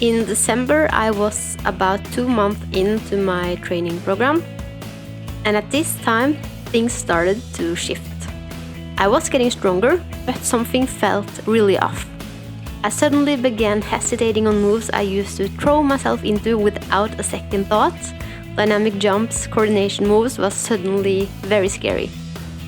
In December, I was about 2 months into my training program, and at this time, things started to shift. I was getting stronger, but something felt really off. I suddenly began hesitating on moves I used to throw myself into without a second thought. Dynamic jumps, coordination moves was suddenly very scary.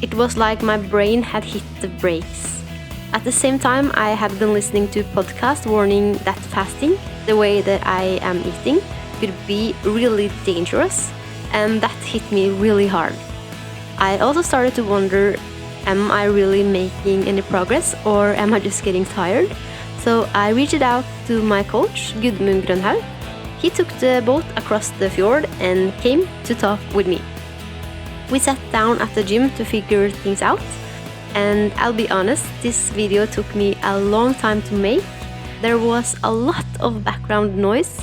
It was like my brain had hit the brakes. At the same time, I had been listening to podcasts warning that fasting, the way that I am eating, could be really dangerous, and that hit me really hard. I also started to wonder, am I really making any progress, or am I just getting tired? So I reached out to my coach, Gudmund Grønhaug. He took the boat across the fjord and came to talk with me. We sat down at the gym to figure things out, and I'll be honest, this video took me a long time to make. There was a lot of background noise,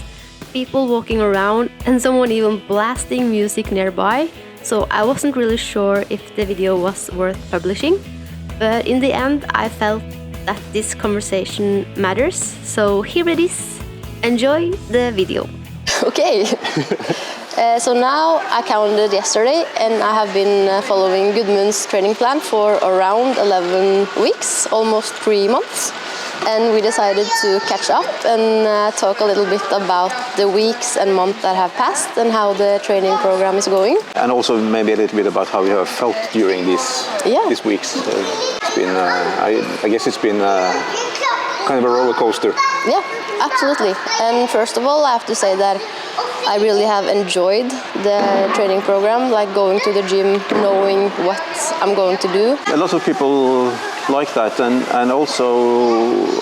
people walking around, and someone even blasting music nearby, so I wasn't really sure if the video was worth publishing. But in the end, I felt that this conversation matters, so here it is. Enjoy the video. Okay, so now I counted yesterday and I have been following Gudmund's training plan for around 11 weeks, almost 3 months. And we decided to catch up and talk a little bit about the weeks and months that have passed and how the training program is going. And also maybe a little bit about how you have felt during these weeks. It's been, I guess it's been kind of a roller coaster. Yeah, absolutely. And first of all, I have to say that I really have enjoyed the training program, like going to the gym, knowing what I'm going to do. A lot of people like that, and also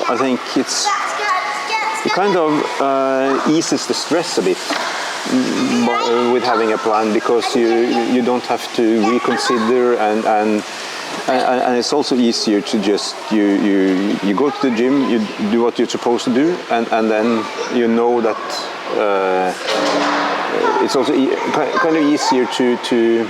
I think it kind of eases the stress a bit with having a plan, because you don't have to reconsider, and it's also easier to just you go to the gym, you do what you're supposed to do, and then you know that it's also kind of easier to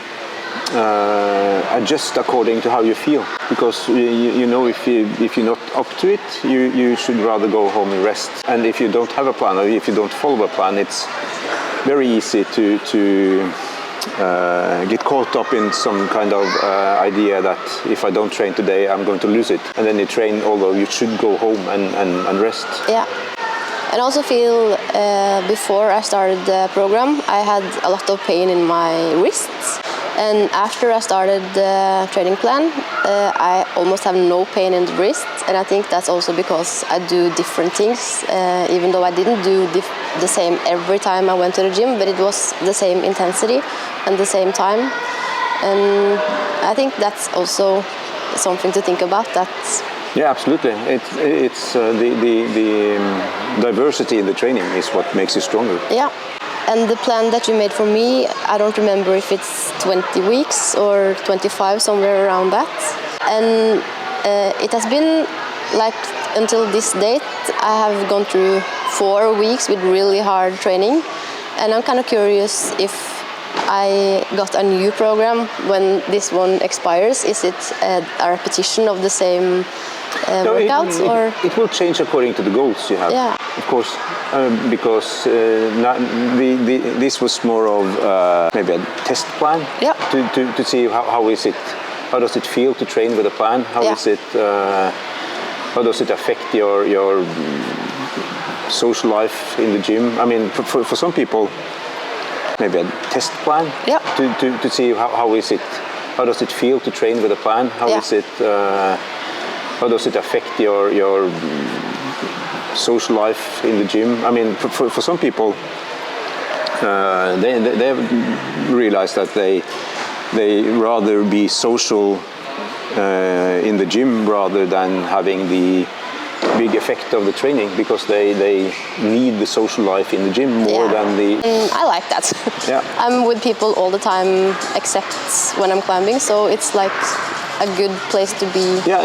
adjust according to how you feel, because you know if you're not up to it, you should rather go home and rest. And if you don't have a plan, or if you don't follow a plan, it's very easy to get caught up in some kind of idea that if I don't train today, I'm going to lose it. And then you train, although you should go home and rest. Yeah. And I also feel before I started the program, I had a lot of pain in my wrists. And after I started the training plan, I almost have no pain in the wrist. And I think that's also because I do different things, even though I didn't do the same every time I went to the gym, but it was the same intensity and the same time. And I think that's also something to think about. Yeah, absolutely. It's the diversity in the training is what makes you stronger. Yeah. And the plan that you made for me, I don't remember if it's 20 weeks or 25, somewhere around that. And it has been like until this date, I have gone through 4 weeks with really hard training. And I'm kind of curious if I got a new program when this one expires. Is it a repetition of the same workouts? It will change according to the goals you have, of course. Because this was more of maybe a test plan to see how is it, how does it feel to train with a plan? How is it? How does it affect your social life in the gym? I mean, for some people, maybe a test plan to see how is it? How does it feel to train with a plan? How is it? How does it affect your social life in the gym? I mean, for some people, they realize that they rather be social in the gym rather than having the big effect of the training, because they need the social life in the gym more than the... I like that. I'm with people all the time except when I'm climbing, so it's like a good place to be. Yeah,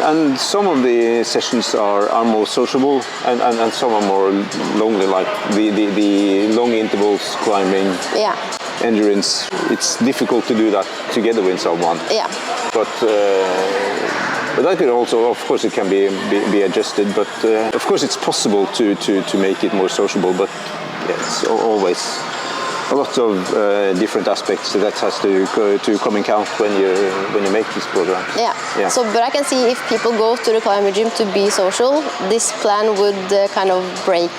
and some of the sessions are more sociable, and some are more lonely, like the long intervals climbing, endurance. It's difficult to do that together with someone. Yeah. But But that could also, of course, it can be adjusted. But of course, it's possible to make it more sociable. But it's always a lot of different aspects that has to come in count when you make this program. Yeah. So, but I can see if people go to the climbing gym to be social, this plan would kind of break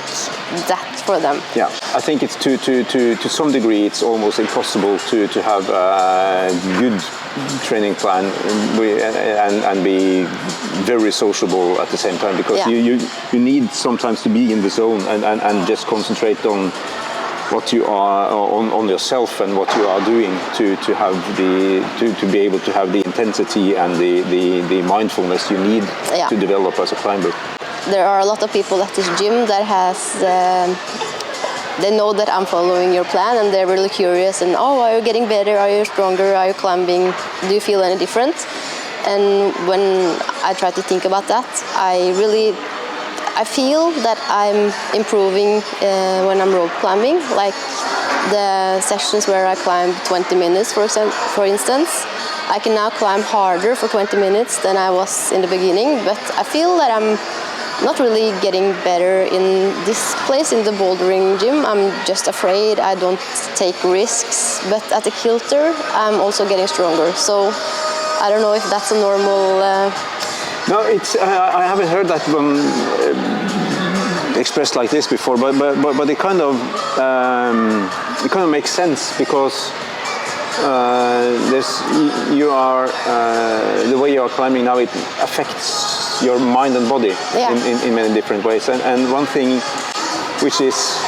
that for them. Yeah, I think it's to some degree it's almost impossible to have a good training plan and be very sociable at the same time, because you need sometimes to be in the zone and just concentrate on what you are on yourself and what you are doing to have to be able to have the intensity and the mindfulness you need to develop as a climber. There are a lot of people at this gym that has they know that I'm following your plan, and they're really curious and are you getting better, are you stronger, are you climbing, do you feel any different? And when I try to think about that, I feel that I'm improving when I'm rope climbing, like the sessions where I climb 20 minutes, for instance. I can now climb harder for 20 minutes than I was in the beginning, but I feel that I'm not really getting better in this place, in the bouldering gym. I'm just afraid, I don't take risks, but at the kilter I'm also getting stronger. So I don't know if that's a normal... No, it's. I haven't heard that one expressed like this before, but it kind of makes sense, because the way you are climbing now, it affects your mind and body in many different ways. And one thing which is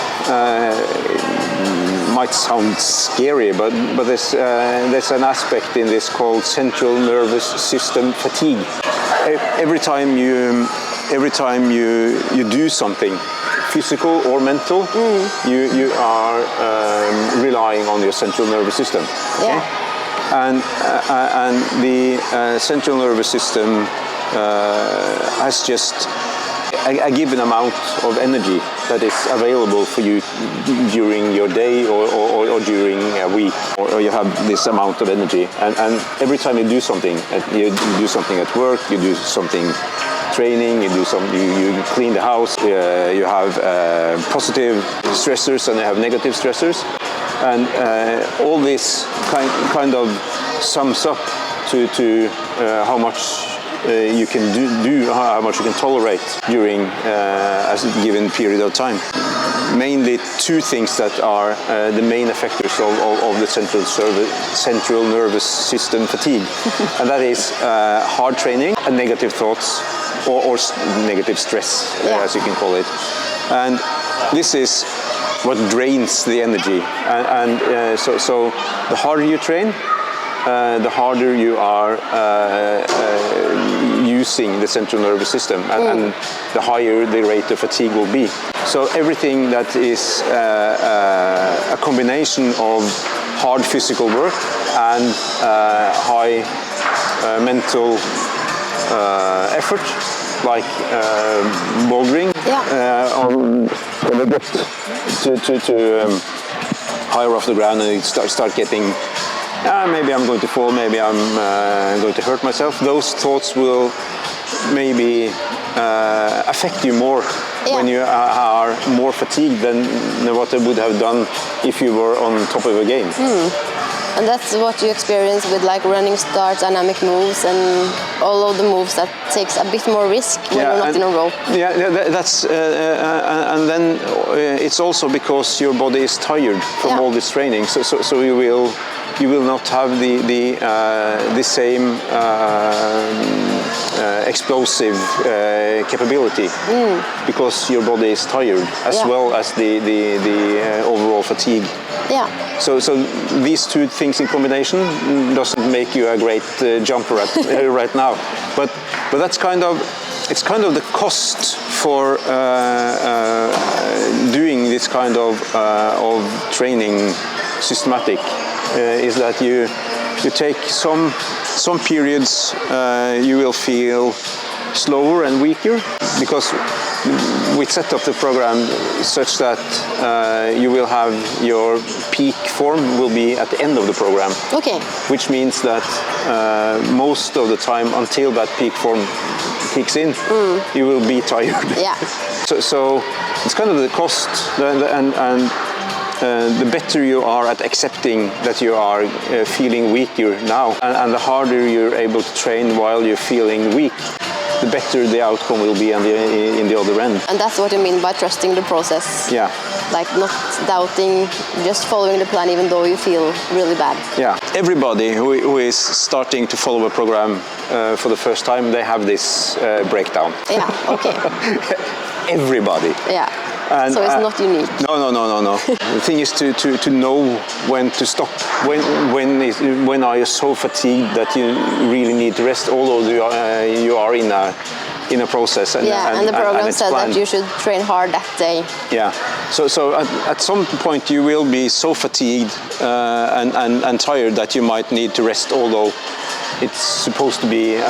might sound scary, but there's an aspect in this called central nervous system fatigue. Every time you do something, physical or mental, you are relying on your central nervous system. Okay? And the central nervous system has just a given amount of energy that is available for you during your day or during a week, or you have this amount of energy, and every time you do something at work, you do something training, you clean the house, you have positive stressors and you have negative stressors, and all this kind of sums up to how much you can do, how much you can tolerate during a given period of time. Mainly two things that are the main effectors of the central nervous system fatigue, and that is hard training and negative thoughts, or negative stress, as you can call it. And this is what drains the energy, and so the harder you train, the harder you are using the central nervous system, and the higher the rate of fatigue will be. So everything that is a combination of hard physical work and high mental effort, like bouldering, to higher off the ground and start getting, maybe I'm going to fall, maybe I'm going to hurt myself. Those thoughts will maybe affect you more when you are more fatigued than what they would have done if you were on top of a game. And that's what you experience with like running starts, dynamic moves, and all of the moves that takes a bit more risk when you're not in a rope. That's and then it's also because your body is tired from all this training, so you will not have the same explosive capability, because your body is tired, as well as the overall fatigue. So these two things in combination doesn't make you a great jumper right now, but that's kind of the cost for doing this kind of training systematic, is that you take some periods you will feel slower and weaker, because we set up the program such that you will have your peak form will be at the end of the program. Okay. Which means that most of the time until that peak form kicks in, you will be tired. Yeah. So it's kind of the cost, and the better you are at accepting that you are feeling weaker now, and the harder you're able to train while you're feeling weak, the better the outcome will be in the other end. And that's what you mean by trusting the process. Yeah. Like not doubting, just following the plan even though you feel really bad. Yeah. Everybody who is starting to follow a program for the first time, they have this breakdown. Yeah, okay. Everybody. Yeah. And, so it's not unique. No. The thing is to know when to stop. When are you so fatigued that you really need to rest, although you are in a process. And the program said that you should train hard that day. Yeah. So at some point you will be so fatigued and tired that you might need to rest, although it's supposed to be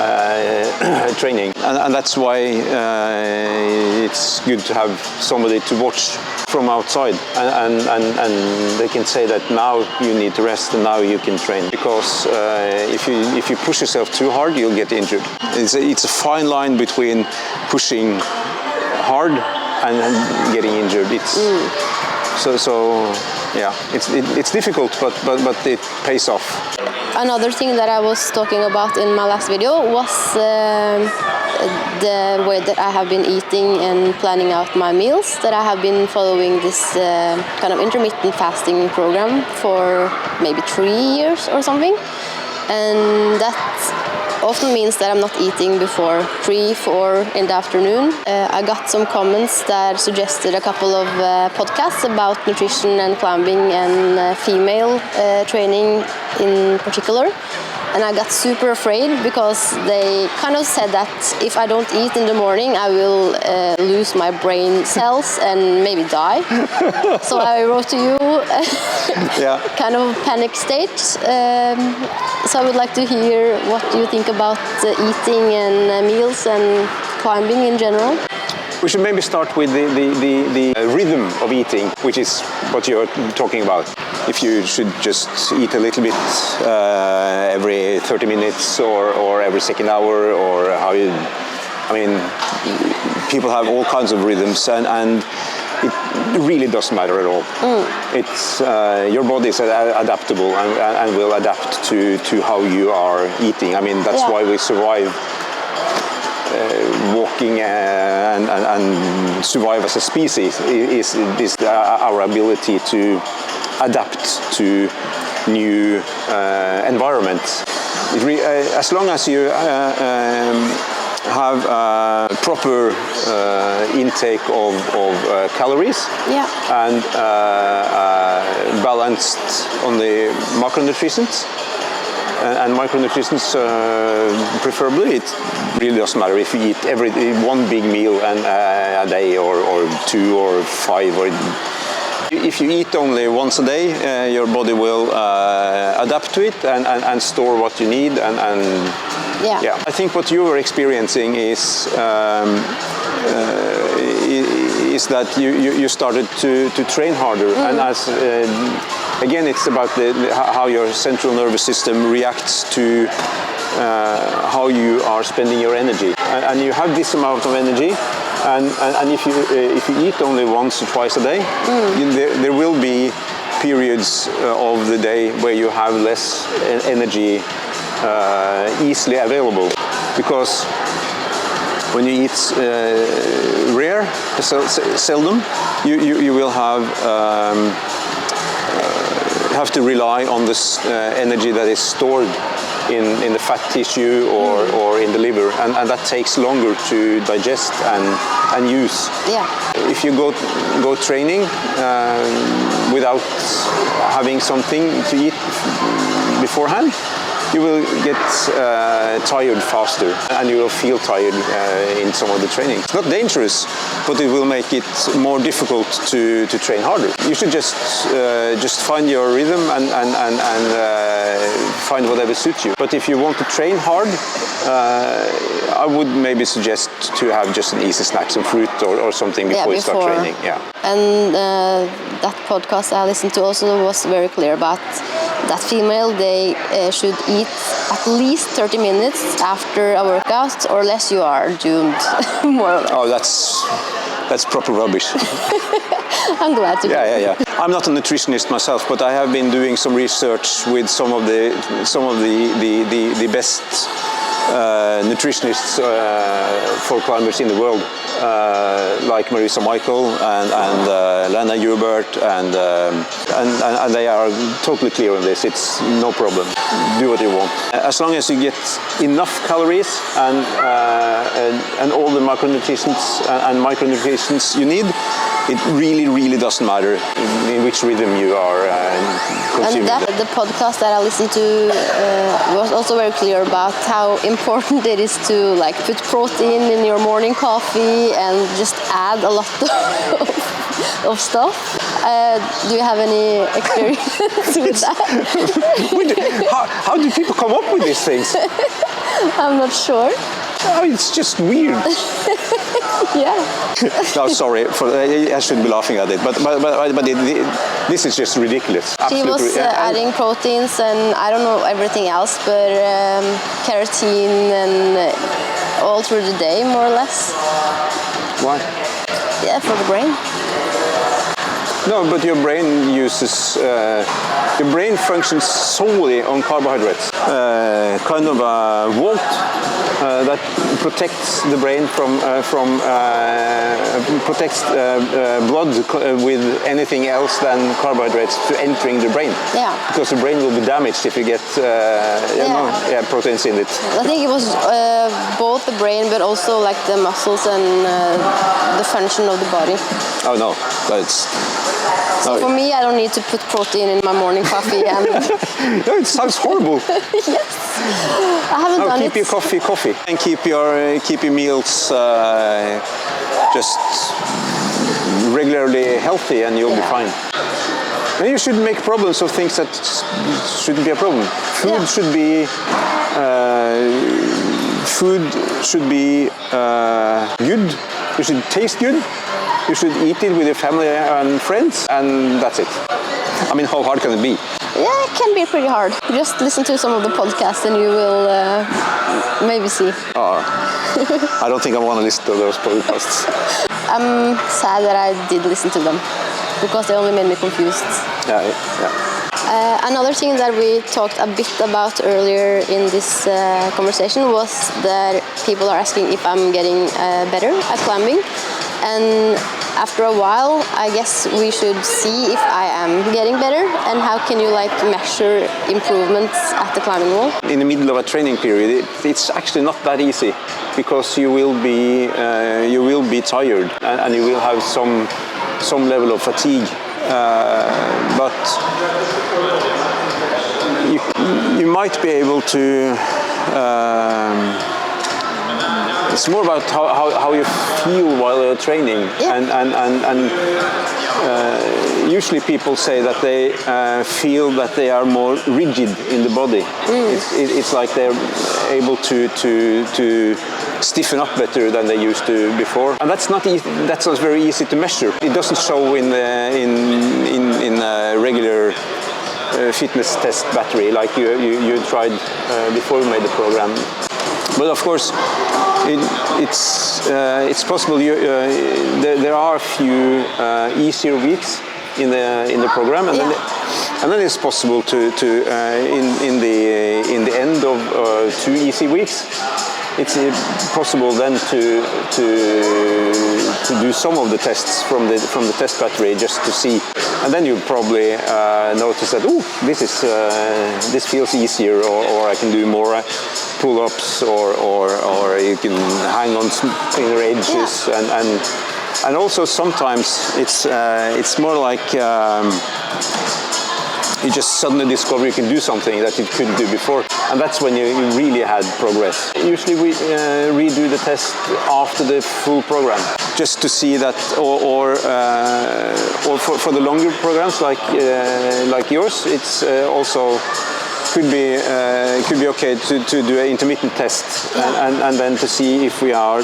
training, and that's why it's good to have somebody to watch from outside, and they can say that now you need to rest and now you can train, because if you push yourself too hard, you'll get injured. It's a fine line between pushing hard and getting injured. It's difficult, but it pays off. Another thing that I was talking about in my last video was the way that I have been eating and planning out my meals, that I have been following this kind of intermittent fasting program for maybe 3 years or something, and that often means that I'm not eating before 3, 4 in the afternoon. I got some comments that suggested a couple of podcasts about nutrition and climbing and female training in particular. And I got super afraid because they kind of said that if I don't eat in the morning, I will lose my brain cells and maybe die. So I wrote to you, kind of panic state. So I would like to hear what you think about eating and meals and climbing in general. We should maybe start with the rhythm of eating, which is what you're talking about. If you should just eat a little bit every 30 minutes or every second hour, or how you... I mean, people have all kinds of rhythms, and it really doesn't matter at all. It's your body is adaptable and will adapt to how you are eating. I mean, that's why we survive. Walking and survive as a species is our ability to adapt to new environments. As long as you have a proper intake of calories and balanced on the macronutrients, and micronutrients preferably, it really doesn't matter if you eat one big meal a day or 2 or 5. Or if you eat only once a day, your body will adapt to it and store what you need. I think what you were experiencing is that you started to train harder, and as again, it's about how your central nervous system reacts to how you are spending your energy, and you have this amount of energy, and if you eat only once or twice a day, there will be periods of the day where you have less energy easily available, because when you eat seldom, you will have to rely on this energy that is stored in the fat tissue or in the liver, and that takes longer to digest and use. If you go training without having something to eat beforehand, you will get tired faster, and you will feel tired in some of the training. It's not dangerous, but it will make it more difficult to train harder. You should just find your rhythm and find whatever suits you. But if you want to train hard, I would maybe suggest to have just an easy snack, some fruit or something before you start training. Yeah. And that podcast I listened to also was very clear about that female, they should eat at least 30 minutes after a workout, or else you are doomed, more or less. Oh, that's proper rubbish. I'm glad to hear. Yeah. I'm not a nutritionist myself, but I have been doing some research with some of the best nutritionists for climbers in the world, like Marisa Michael and Lena Hubert, and they are totally clear on this. It's no problem. Do what you want, as long as you get enough calories and all the micronutrients you need. It really doesn't matter in which rhythm you are consuming. And the podcast that I listened to was also very clear about how important it is to like put protein in your morning coffee and just add a lot of stuff. Do you have any experience with that? How do people come up with these things? I'm not sure. Oh, it's just weird. Yeah. No, sorry. I shouldn't be laughing at it, but this is just ridiculous. She was adding proteins and I don't know everything else, but keratin and all through the day, more or less. Why? Yeah, for the brain. No, but your brain functions solely on carbohydrates. Kind of a vault that protects the brain from blood with anything else than carbohydrates to entering the brain. Yeah. Because the brain will be damaged if you get proteins in it. I think it was both the brain, but also like the muscles and the function of the body. Oh no, that's. So for me, I don't need to put protein in my morning coffee. And no, it sounds horrible. Yes, I haven't done it. Keep your coffee, and keep your meals just regularly healthy, and you'll be fine. And you should make problems of things that shouldn't be a problem. Food should be good. It should taste good. You should eat it with your family and friends, and that's it. I mean, how hard can it be? Yeah, it can be pretty hard. Just listen to some of the podcasts and you will maybe see. Oh, I don't think I want to listen to those podcasts. I'm sad that I did listen to them, because they only made me confused. Yeah. Another thing that we talked a bit about earlier in this conversation was that people are asking if I'm getting better at climbing. And after a while, I guess we should see if I am getting better, and how can you measure improvements at the climbing wall? In the middle of a training period, it's actually not that easy, because you will be tired and you will have some level of fatigue, but you might be able to. It's more about how you feel while you're training, and usually people say that they feel that they are more rigid in the body. It's like they're able to stiffen up better than they used to before, and that's not easy, that's not very easy to measure. It doesn't show in regular fitness test battery like you tried before you made the program. But of course, it's possible. There are a few easier weeks in the program, and then it's possible to in the end of 2 easy weeks. It's possible then to do some of the tests from the test battery just to see, and then you probably notice that this feels easier, or I can do more pull-ups, or you can hang on thinner edges, and also sometimes it's more like. You just suddenly discover you can do something that you couldn't do before, and that's when you really had progress. Usually we redo the test after the full program. just to see that, or for the longer programs like yours, it's also could be okay to do an intermittent test, and then to see if we are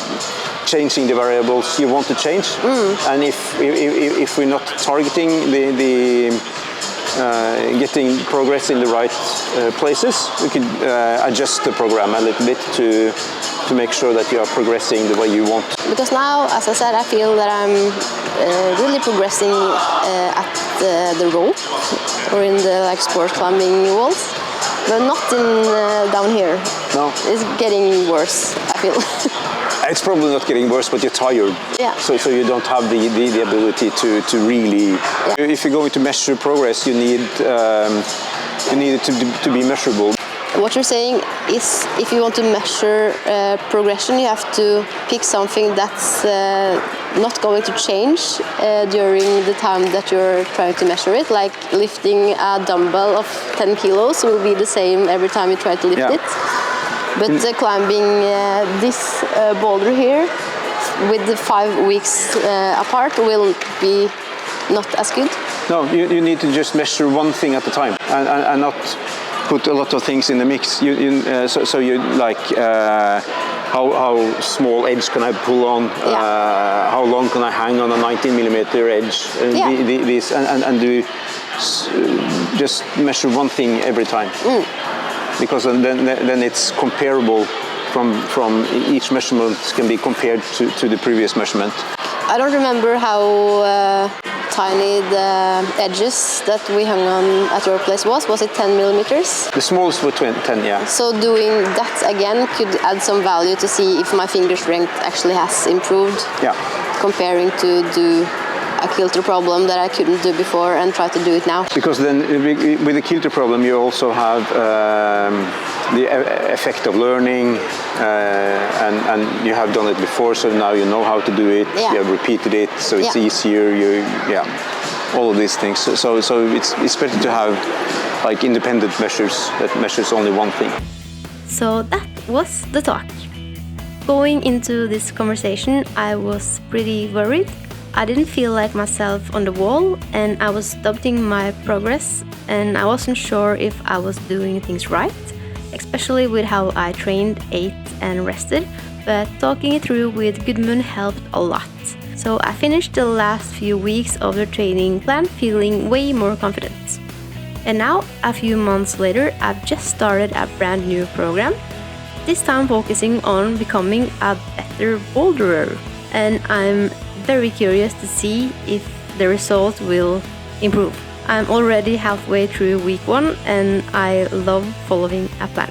changing the variables you want to change, and if we're not targeting the getting progress in the right places, we could adjust the program a little bit to make sure that you are progressing the way you want. Because now, as I said, I feel that I'm really progressing at the rope or in the sport climbing walls, but not in down here. No, it's getting worse, I feel. It's probably not getting worse, but you're tired. Yeah. So you don't have the ability to really. Yeah. If you're going to measure progress, you need it to be measurable. What you're saying is, if you want to measure progression, you have to pick something that's not going to change during the time that you're trying to measure it. Like lifting a dumbbell of 10 kilos will be the same every time you try to lift it. But climbing this boulder here with the 5 weeks apart will be not as good. No, you need to just measure one thing at a time and not put a lot of things in the mix. So you like how small edge can I pull on? How long can I hang on a 19mm edge? And do just measure one thing every time. Because then it's comparable from each measurement can be compared to the previous measurement. I don't remember how tiny the edges that we hung on at your place was. Was it 10 millimeters? The smallest were 10, yeah. So doing that again could add some value to see if my finger strength actually has improved. Yeah. Comparing to do a kilter problem that I couldn't do before and try to do it now. Because then with the kilter problem you also have the effect of learning, and you have done it before, so now you know how to do it. You have repeated it, so it's easier. All of these things. So it's better to have like independent measures that measures only one thing. So that was the talk. Going into this conversation, I was pretty worried. I didn't feel like myself on the wall, and I was doubting my progress, and I wasn't sure if I was doing things right, especially with how I trained, ate and rested, but talking it through with Gudmund helped a lot. So I finished the last few weeks of the training plan feeling way more confident. And now, a few months later, I've just started a brand new program, this time focusing on becoming a better boulderer, and I'm very curious to see if the result will improve. I'm already halfway through week 1 and I love following a plan.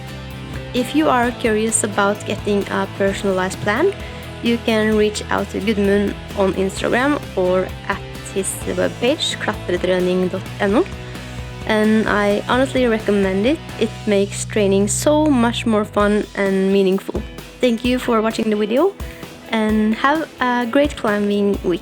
If you are curious about getting a personalized plan, you can reach out to Gudmund on Instagram or at his webpage klatretrening.no, and I honestly recommend it. It makes training so much more fun and meaningful. Thank you for watching the video, and have a great climbing week.